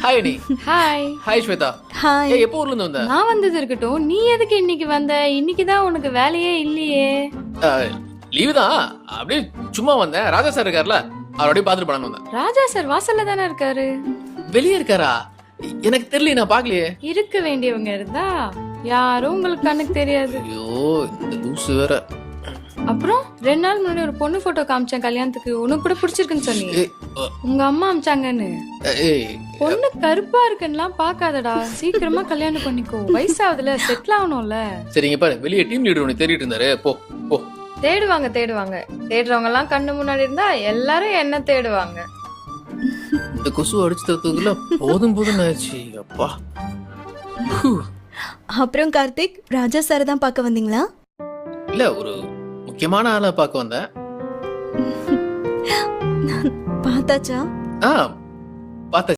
Hi நீ. Hi. Hi Shweta. Hi. ஏய், எப்போ ஊர்ல இருந்து வந்த? நான் வந்தது இருக்கட்டும், நீ எதுக்கு இன்னைக்கு வந்த? இன்னைக்கு தான் உனக்கு வேலையே இல்லையே. லீவு தான், அப்படியே சும்மா வந்தேன். ராஜா சார் இருக்கார்ல, அவரோடய பார்த்துட்டு போலான்னு வந்தேன். ராஜா சார் வாசல்ல தானே இருக்காரு. வெளியே இருக்காரா? எனக்கு தெரியல, நான் பார்க்கலையே. இருக்க வேண்டியவங்க இருந்தா யாரும் உங்களுக்கு கண்ணுக்கு தெரியாது. ஐயோ, இந்த லூசு வேற. அப்புறம் 2 நாள் முன்னாடி ஒரு பொண்ணு போட்டோ காமிச்சேன் கல்யாணத்துக்கு, உனக்கு கூட பிடிச்சிருக்குன்னு சொன்னீங்க. ஏய், உங்க அம்மா அமிச்சாங்கன்னு. ஏய், பொண்ணு கருப்பா இருக்குன்னுலாம் பாக்காதடா, சீக்கிரமா கல்யாணம் பண்ணிக்கோ. வயசாவதுல செட்டில் ஆகணும்ல. சரிங்க பாரு, வெளியே டீம் லீடர் உனக்கு தேடிட்டு இருந்தாரு. போ போ. தேடுவாங்க. தேடுறவங்க எல்லாம் கண்ணு முன்னாடி இருந்தா எல்லாரும் என்ன தேடுவாங்க. இந்த கொசு அடிச்சு தரத்துக்குள்ள போதும் போதும் ஆயிடுச்சு. அப்பா. அப்புறம் கார்த்திக், ராஜா சார் தான் பார்க்க வந்தீங்களா? இல்ல, ஒரு முக்கியமான ஆளை பார்க்க வந்தேன். பார்த்தாச்சா? பார்த்தேன்.